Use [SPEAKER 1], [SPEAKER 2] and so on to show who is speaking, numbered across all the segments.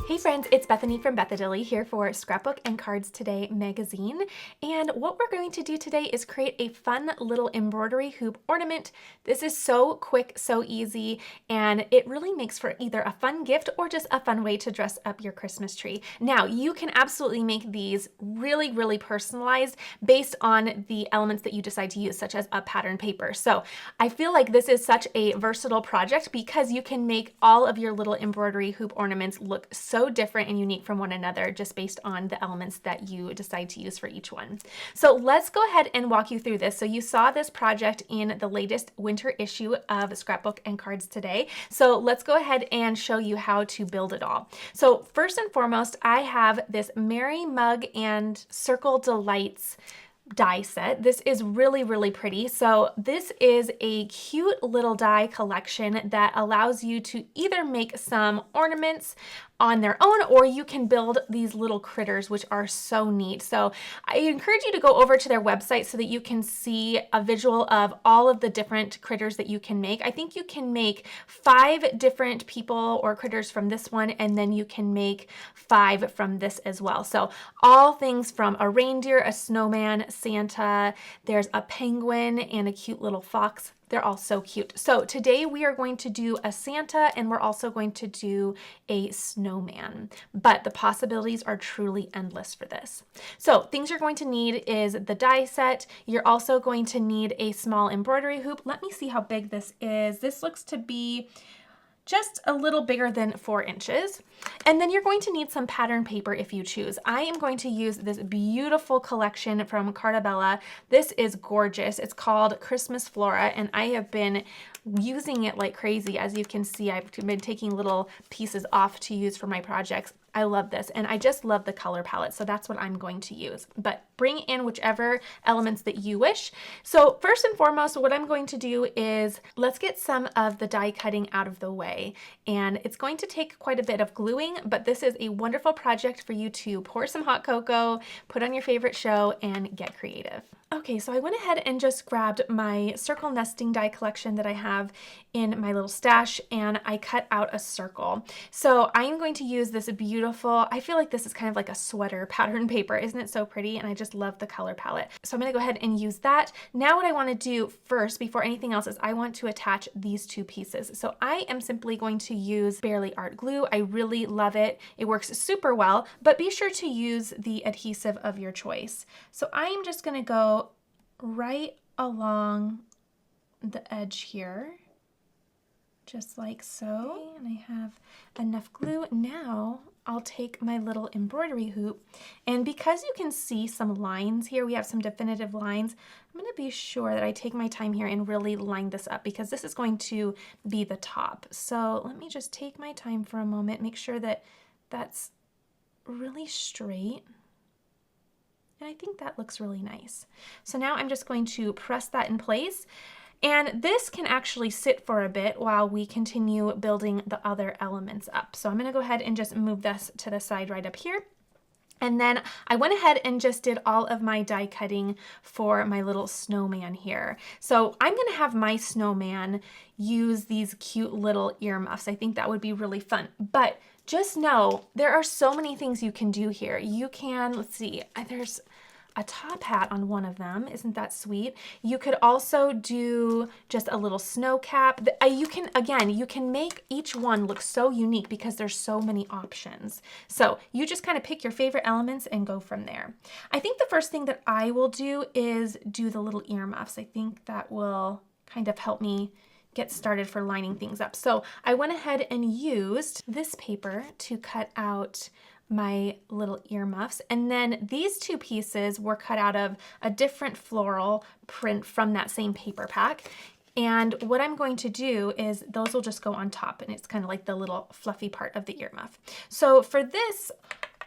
[SPEAKER 1] Hey friends, it's Bethany from Bethadilly here for Scrapbook and Cards Today magazine. And what we're going to do today is create a fun little embroidery hoop ornament. This is so quick, so easy, and it really makes for either a fun gift or just a fun way to dress up your Christmas tree. Now, you can absolutely make these really personalized based on the elements that you decide to use, such as a pattern paper. So I feel like this is such a versatile project because you can make all of your little embroidery hoop ornaments look so different and unique from one another just based on the elements that you decide to use for each one. So let's go ahead and walk you through this. So you saw this project in the latest winter issue of Scrapbook and Cards Today. So let's go ahead and show you how to build it all. So first and foremost, I have this Merry Mug and Circle Delights die set. This is really pretty. So this is a cute little die collection that allows you to either make some ornaments on their own, or you can build these little critters, which are so neat. So I encourage you to go over to their website so that you can see a visual of all of the different critters that you can make. I think you can make 5 different people or critters from this one, and then you can make 5 from this as well. So all things from a reindeer, a snowman, Santa, there's a penguin, and a cute little fox. They're all so cute. So today we are going to do a Santa, and we're also going to do a snowman, but the possibilities are truly endless for this. So things you're going to need is the die set. You're also going to need a small embroidery hoop. Let me see how big this is. This looks to be just a little bigger than 4 inches. And then you're going to need some pattern paper if you choose. I am going to use this beautiful collection from Carta Bella. This is gorgeous. It's called Christmas Flora, and I have been using it like crazy. As you can see, I've been taking little pieces off to use for my projects. I love this, and I just love the color palette, so that's what I'm going to use. But bring in whichever elements that you wish. So first and foremost, what I'm going to do is let's get some of the die cutting out of the way. And it's going to take quite a bit of gluing, but this is a wonderful project for you to pour some hot cocoa, put on your favorite show, and get creative. Okay, so I went ahead and just grabbed my circle nesting die collection that I have in my little stash, and I cut out a circle. So I'm going to use this beautiful, I feel like this is kind of like a sweater pattern paper. Isn't it so pretty? And I just love the color palette. So I'm gonna go ahead and use that. Now what I wanna do first, before anything else, is I want to attach these 2 pieces. So I am simply going to use Barely Art glue. I really love it. It works super well, but be sure to use the adhesive of your choice. So I am just gonna go right along the edge here, just like so. And I have enough glue. Now I'll take my little embroidery hoop, and because you can see some lines here, we have some definitive lines, I'm going to be sure that I take my time here and really line this up, because this is going to be the top. So let me just take my time for a moment, make sure that that's really straight. And I think that looks really nice. So now I'm just going to press that in place. And this can actually sit for a bit while we continue building the other elements up. So I'm gonna go ahead and just move this to the side right up here. And then I went ahead and just did all of my die cutting for my little snowman here. So I'm gonna have my snowman use these cute little earmuffs. I think that would be really fun. But just know there are so many things you can do here. You can, let's see, there's a top hat on one of them. Isn't that sweet? You could also do just a little snow cap. You can make each one look so unique because there's so many options. So you just kind of pick your favorite elements and go from there. I think the first thing that I will do is do the little earmuffs. I think that will kind of help me get started for lining things up. So I went ahead and used this paper to cut out my little earmuffs, and then these 2 pieces were cut out of a different floral print from that same paper pack. And what I'm going to do is those will just go on top, and it's kind of like the little fluffy part of the earmuff. So for this,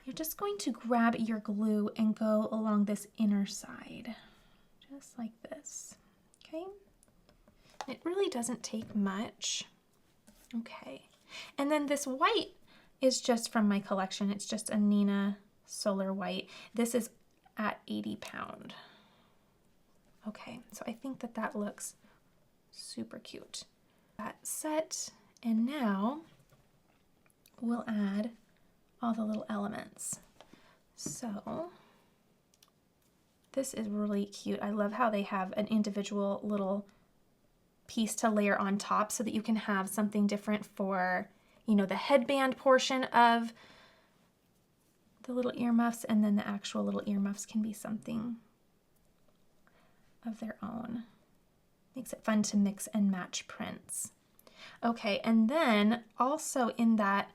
[SPEAKER 1] you're just going to grab your glue and go along this inner side, just like this, okay? It really doesn't take much. Okay, and then this white is just from my collection. It's just a Nina Solar White. This is at 80 pound. Okay, so I think that that looks super cute. That set, and now we'll add all the little elements. So this is really cute. I love how they have an individual little piece to layer on top so that you can have something different for, you know, the headband portion of the little earmuffs, and then the actual little earmuffs can be something of their own. Makes it fun to mix and match prints. Okay, and then also in that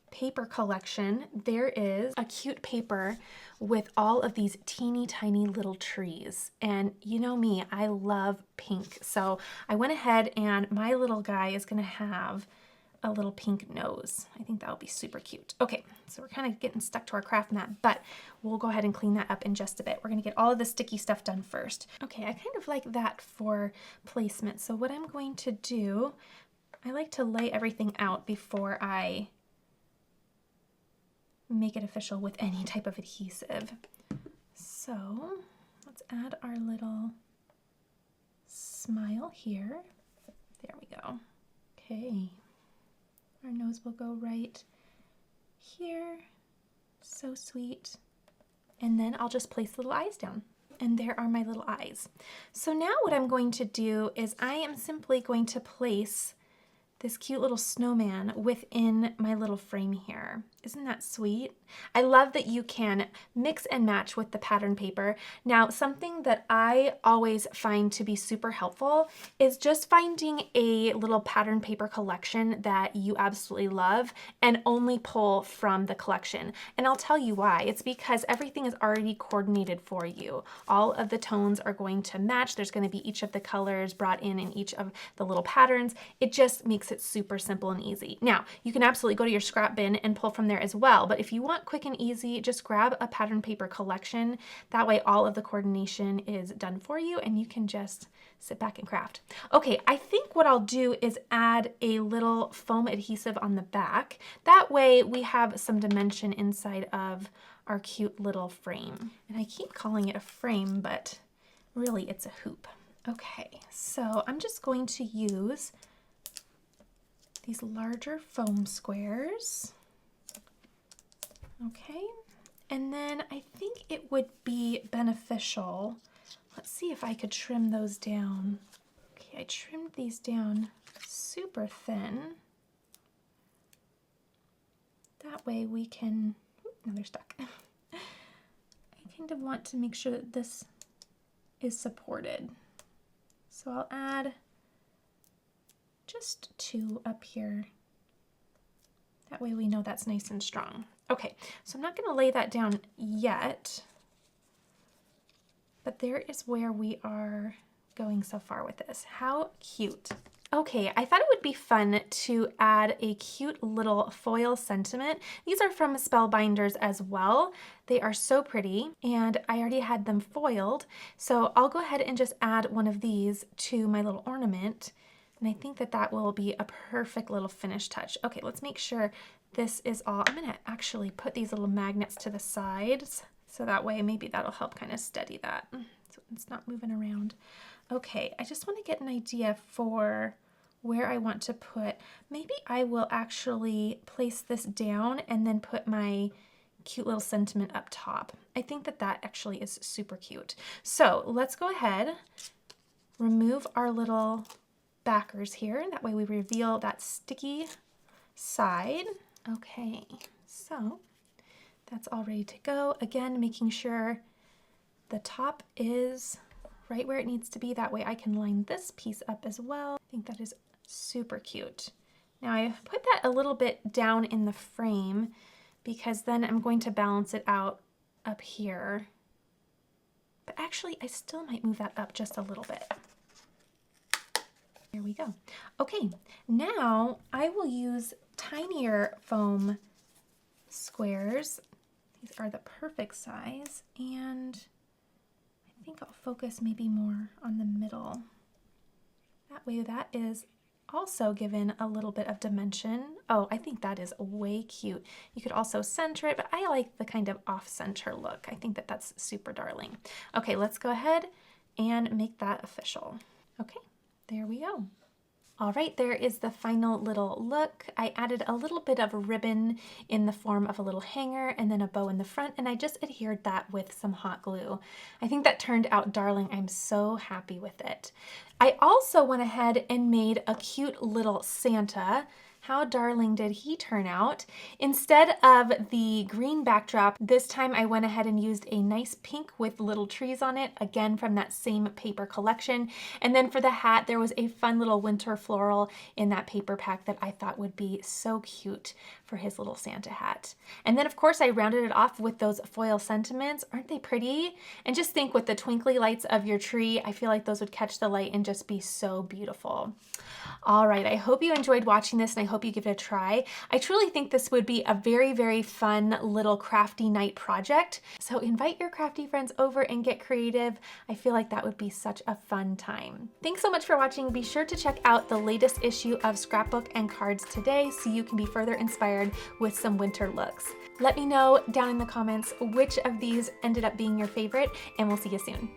[SPEAKER 1] paper collection, there is a cute paper with all of these teeny tiny little trees. And you know me, I love pink. So I went ahead and my little guy is gonna have a little pink nose. I think that'll be super cute. Okay, so we're kind of getting stuck to our craft mat, but we'll go ahead and clean that up in just a bit. We're gonna get all of the sticky stuff done first. Okay, I kind of like that for placement. So what I'm going to do, I like to lay everything out before I make it official with any type of adhesive. So let's add our little smile here. There we go. Okay. Our nose will go right here. So sweet. And then I'll just place little eyes down. And there are my little eyes. So now what I'm going to do is I am simply going to place this cute little snowman within my little frame here. Isn't that sweet? I love that you can mix and match with the pattern paper. Now, something that I always find to be super helpful is just finding a little pattern paper collection that you absolutely love and only pull from the collection. And I'll tell you why. It's because everything is already coordinated for you. All of the tones are going to match. There's going to be each of the colors brought in each of the little patterns. It just makes it super simple and easy. Now, you can absolutely go to your scrap bin and pull from there as well, but if you want quick and easy, just grab a pattern paper collection. That way all of the coordination is done for you and you can just sit back and craft. Okay, I think what I'll do is add a little foam adhesive on the back. That way we have some dimension inside of our cute little frame. And I keep calling it a frame, but really it's a hoop. Okay, so I'm just going to use these larger foam squares. Okay, and then I think it would be beneficial. Let's see if I could trim those down. Okay, I trimmed these down super thin. That way we can, now they're stuck. I kind of want to make sure that this is supported. So I'll add just 2 up here. That way we know that's nice and strong. Okay, so I'm not going to lay that down yet, but there is where we are going so far with this. How cute. Okay, I thought it would be fun to add a cute little foil sentiment. These are from Spellbinders as well. They are so pretty, and I already had them foiled, so I'll go ahead and just add one of these to my little ornament, and I think that that will be a perfect little finish touch. Okay, let's make sure this is all. I'm gonna actually put these little magnets to the sides, so that way maybe that'll help kind of steady that, so it's not moving around. Okay, I just want to get an idea for where I want to put. Maybe I will actually place this down and then put my cute little sentiment up top. I think that that actually is super cute. So let's go ahead, remove our little backers here. That way we reveal that sticky side. Okay, so that's all ready to go. Again, making sure the top is right where it needs to be. That way I can line this piece up as well. I think that is super cute. Now I put that a little bit down in the frame because then I'm going to balance it out up here. But actually I still might move that up just a little bit. There we go. Okay, now I will use tinier foam squares. These are the perfect size, and I think I'll focus maybe more on the middle. That way that is also given a little bit of dimension. Oh, I think that is way cute. You could also center it, but I like the kind of off-center look. I think that that's super darling. Okay, let's go ahead and make that official. Okay, there we go. All right, there is the final little look. I added a little bit of ribbon in the form of a little hanger and then a bow in the front, and I just adhered that with some hot glue. I think that turned out darling. I'm so happy with it. I also went ahead and made a cute little Santa. How darling did he turn out? Instead of the green backdrop, this time I went ahead and used a nice pink with little trees on it, again from that same paper collection. And then for the hat, there was a fun little winter floral in that paper pack that I thought would be so cute for his little Santa hat. And then of course I rounded it off with those foil sentiments. Aren't they pretty? And just think, with the twinkly lights of your tree, I feel like those would catch the light and just be so beautiful. All right, I hope you enjoyed watching this and I hope you give it a try. I truly think this would be a very, very fun little crafty night project. So invite your crafty friends over and get creative. I feel like that would be such a fun time. Thanks so much for watching. Be sure to check out the latest issue of Scrapbook and Cards today so you can be further inspired with some winter looks. Let me know down in the comments which of these ended up being your favorite, and we'll see you soon.